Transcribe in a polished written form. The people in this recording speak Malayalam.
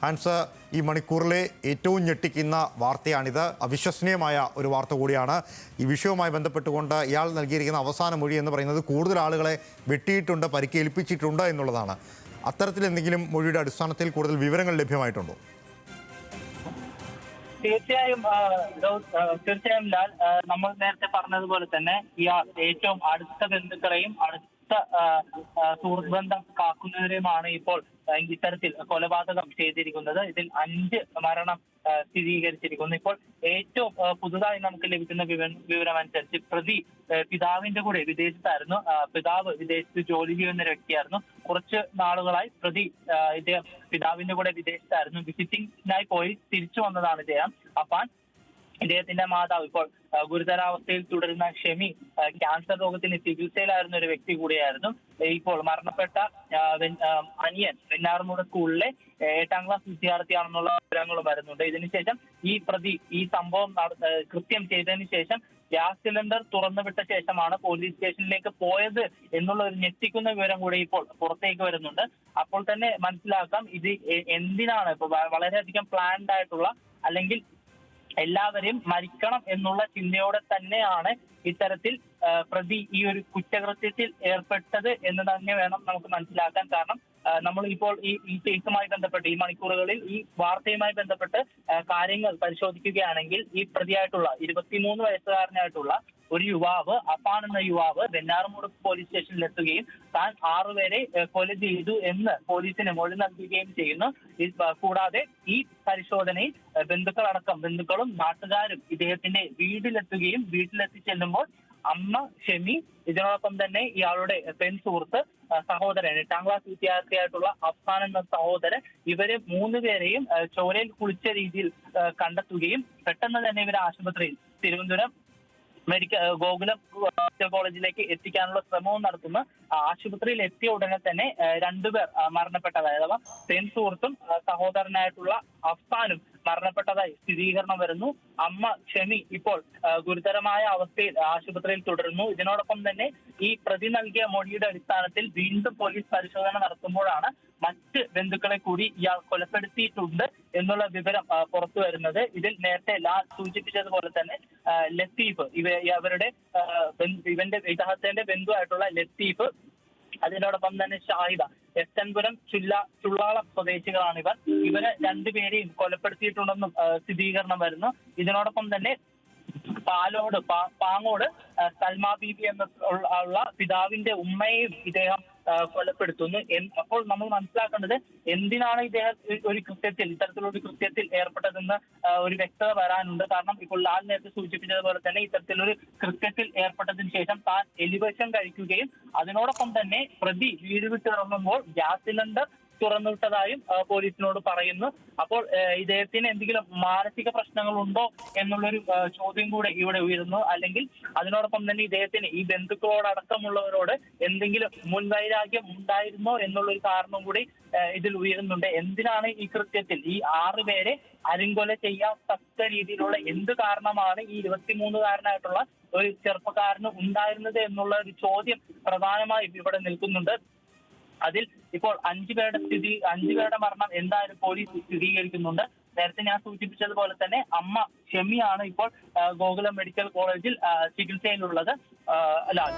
ഹാൻസ്, ഈ മണിക്കൂറിലെ ഏറ്റവും ഞെട്ടിക്കുന്ന വാർത്തയാണിത്. അവിശ്വസനീയമായ ഒരു വാർത്ത കൂടിയാണ്. ഈ വിഷയവുമായി ബന്ധപ്പെട്ടുകൊണ്ട് ഇയാൾ നൽകിയിരിക്കുന്ന അവസാന മൊഴി എന്ന് പറയുന്നത് കൂടുതൽ ആളുകളെ വെട്ടിയിട്ടുണ്ട്, പരിക്കേൽപ്പിച്ചിട്ടുണ്ട് എന്നുള്ളതാണ്. അത്തരത്തിൽ എന്തെങ്കിലും മൊഴിയുടെ അടിസ്ഥാനത്തിൽ കൂടുതൽ വിവരങ്ങൾ ലഭ്യമായിട്ടുണ്ടോ? തീർച്ചയായും ലാൽ, നമ്മൾ നേരത്തെ പറഞ്ഞതുപോലെ തന്നെ ഇയാൾ ഏറ്റവും അടുത്ത ബന്ധുക്കളെയും അടുത്ത സുഹൃത്ത് ബന്ധം കാക്കുന്നവരെയുമാണ് ഇപ്പോൾ ഇത്തരത്തിൽ കൊലപാതകം ചെയ്തിരിക്കുന്നത്. ഇതിൽ 5 മരണം സ്ഥിരീകരിച്ചിരിക്കുന്നു. ഇപ്പോൾ ഏറ്റവും പുതുതായി നമുക്ക് ലഭിക്കുന്ന വിവരം അനുസരിച്ച് പ്രതി പിതാവിന്റെ കൂടെ വിദേശത്തായിരുന്നു. പിതാവ് വിദേശത്ത് ജോലി ചെയ്യുന്ന ഒരു വ്യക്തിയായിരുന്നു. കുറച്ച് നാളുകളായി പ്രതി ഇദ്ദേഹം പിതാവിന്റെ കൂടെ വിദേശത്തായിരുന്നു. വിസിറ്റിംഗിനായി പോയി തിരിച്ചു വന്നതാണ് ഇദ്ദേഹം. അപ്പാൻ ഇദ്ദേഹത്തിന്റെ മാതാവ് ഇപ്പോൾ ഗുരുതരാവസ്ഥയിൽ തുടരുന്ന ഷെമി ക്യാൻസർ രോഗത്തിന് ചികിത്സയിലായിരുന്ന ഒരു വ്യക്തി കൂടിയായിരുന്നു. ഇപ്പോൾ മരണപ്പെട്ട അനിയൻ വെഞ്ഞാറമൂട് സ്കൂളിലെ 8ാം ക്ലാസ് വിദ്യാർത്ഥിയാണെന്നുള്ള വിവരങ്ങളും വരുന്നുണ്ട്. ഇതിനുശേഷം ഈ പ്രതി ഈ സംഭവം കൃത്യം ചെയ്തതിനു ശേഷം ഗ്യാസ് സിലിണ്ടർ തുറന്നുവിട്ട ശേഷമാണ് പോലീസ് സ്റ്റേഷനിലേക്ക് പോയത് എന്നുള്ള ഒരു ഞെട്ടിക്കുന്ന വിവരം കൂടി ഇപ്പോൾ പുറത്തേക്ക് വരുന്നുണ്ട്. അപ്പോൾ തന്നെ മനസ്സിലാക്കാം ഇത് എന്തിനാണ് ഇപ്പൊ വളരെയധികം പ്ലാൻഡ് ആയിട്ടുള്ള, അല്ലെങ്കിൽ എല്ലാവരെയും മരിക്കണം എന്നുള്ള ചിന്തയോടെ തന്നെയാണ് ഇത്തരത്തിൽ പ്രതി ഈ ഒരു കുറ്റകൃത്യത്തിൽ ഏർപ്പെട്ടത് എന്ന് തന്നെ വേണം നമുക്ക് മനസ്സിലാക്കാൻ. കാരണം നമ്മൾ ഇപ്പോൾ ഈ കേസുമായി ബന്ധപ്പെട്ട് ഈ മണിക്കൂറുകളിൽ ഈ വാർത്തയുമായി ബന്ധപ്പെട്ട് കാര്യങ്ങൾ പരിശോധിക്കുകയാണെങ്കിൽ ഈ പ്രതിയായിട്ടുള്ള 23 വയസ്സുകാരനായിട്ടുള്ള ഒരു യുവാവ്, അപ്പാൻ എന്ന യുവാവ് വെഞ്ഞാറമൂട് പോലീസ് സ്റ്റേഷനിൽ എത്തുകയും താൻ 6 പേരെ കൊല ചെയ്തു എന്ന് പോലീസിന് മൊഴി നൽകുകയും ചെയ്യുന്നു. കൂടാതെ ഈ പരിശോധനയിൽ ബന്ധുക്കളും നാട്ടുകാരും ഇദ്ദേഹത്തിന്റെ വീട്ടിലെത്തുകയും വീട്ടിലെത്തി ചെല്ലുമ്പോൾ അമ്മ ഷെമി, ഇതിനോടൊപ്പം തന്നെ ഇയാളുടെ പെൺ സുഹൃത്ത് സഹോദരൻ 8ാം ക്ലാസ് വിദ്യാർത്ഥിയായിട്ടുള്ള അഫ്സാൻ എന്ന സഹോദരൻ, ഇവരെ 3 പേരെയും ചോരയിൽ കുളിച്ച രീതിയിൽ കണ്ടെത്തുകയും പെട്ടെന്ന് തന്നെ ഇവരെ ആശുപത്രിയിൽ തിരുവനന്തപുരം ഗോകുലം മെഡിക്കൽ കോളേജിലേക്ക് എത്തിക്കാനുള്ള ശ്രമവും നടത്തുന്നു. ആശുപത്രിയിൽ എത്തിയ ഉടനെ തന്നെ 2 പേർ മരണപ്പെട്ടതായി, അഥവാ പെൺ സുഹൃത്തും സഹോദരനായിട്ടുള്ള അഫ്സാനും മരണപ്പെട്ടതായി സ്ഥിരീകരണം വരുന്നു. അമ്മ ഷെമി ഇപ്പോൾ ഗുരുതരമായ അവസ്ഥയിൽ ആശുപത്രിയിൽ തുടരുന്നു. ഇതിനോടൊപ്പം തന്നെ ഈ പ്രതി നൽകിയ മൊഴിയുടെ അടിസ്ഥാനത്തിൽ വീണ്ടും പോലീസ് പരിശോധന നടത്തുമ്പോഴാണ് മറ്റ് ബന്ധുക്കളെ കൂടി ഇയാൾ കൊലപ്പെടുത്തിയിട്ടുണ്ട് എന്നുള്ള വിവരം പുറത്തു വരുന്നത്. ഇതിൽ നേരത്തെ ലാൽ സൂചിപ്പിച്ചതുപോലെ തന്നെ ലത്തീഫ്, ഇദ്ദേഹത്തിന്റെ ബന്ധുവായിട്ടുള്ള ലത്തീഫ്, അതിനോടൊപ്പം തന്നെ ഷാഹിദ, എസ്തൻപുരം ചുള്ളാളം സ്വദേശികളാണ് ഇവരെ 2 പേരെയും കൊലപ്പെടുത്തിയിട്ടുണ്ടെന്നും സ്ഥിരീകരണം വരുന്നു. ഇതിനോടൊപ്പം തന്നെ പാങ്ങോട് സൽമാ ബീബി എന്നുള്ള പിതാവിന്റെ ഉമ്മയെയും ഇദ്ദേഹം കൊലപ്പെടുത്തുന്നു. അപ്പോൾ നമ്മൾ മനസ്സിലാക്കേണ്ടത് എന്തിനാണ് ഇദ്ദേഹം ഇത്തരത്തിലൊരു കൃത്യത്തിൽ ഏർപ്പെട്ടതെന്ന് ഒരു വ്യക്തത വരാനുണ്ട്. കാരണം ഇപ്പോൾ ലാൽ നേരത്തെ സൂചിപ്പിച്ചതുപോലെ തന്നെ ഇത്തരത്തിലൊരു കൃത്യത്തിൽ ഏർപ്പെട്ടതിന് ശേഷം താൻ എലിവിഷം കഴിക്കുകയും അതിനോടൊപ്പം തന്നെ പ്രതി വീട് വിട്ടിറങ്ങുമ്പോൾ ഗ്യാസ് സിലിണ്ടർ തുറന്നുവിട്ടതായും പോലീസിനോട് പറയുന്നു. അപ്പോൾ ഇദ്ദേഹത്തിന് എന്തെങ്കിലും മാനസിക പ്രശ്നങ്ങൾ ഉണ്ടോ എന്നുള്ളൊരു ചോദ്യം കൂടെ ഇവിടെ ഉയരുന്നു. അല്ലെങ്കിൽ അതിനോടൊപ്പം തന്നെ ഇദ്ദേഹത്തിന് ഈ ബന്ധുക്കളോടക്കമുള്ളവരോട് എന്തെങ്കിലും മുൻവൈരാഗ്യം ഉണ്ടായിരുന്നോ എന്നുള്ളൊരു കാരണം കൂടി ഇതിൽ ഉയരുന്നുണ്ട്. എന്തിനാണ് ഈ കൃത്യത്തിൽ ഈ 6 പേരെ അരിങ്കൊല ചെയ്യാൻ തക്ക രീതിയിലുള്ള എന്ത് കാരണമാണ് ഈ 23-കാരനായിട്ടുള്ള ഒരു ചെറുപ്പക്കാരന് ഉണ്ടായിരുന്നത് എന്നുള്ള ഒരു ചോദ്യം പ്രധാനമായും ഇവിടെ നിൽക്കുന്നുണ്ട്. അതിൽ ഇപ്പോൾ 5 പേരുടെ മരണം എന്തായാലും പോലീസ് സ്ഥിരീകരിക്കുന്നുണ്ട്. നേരത്തെ ഞാൻ സൂചിപ്പിച്ചതുപോലെ തന്നെ അമ്മ ഷെമിയാണ് ഇപ്പോൾ ഗോകുലം മെഡിക്കൽ കോളേജിൽ ചികിത്സയിലുള്ളത്. ലാൽ.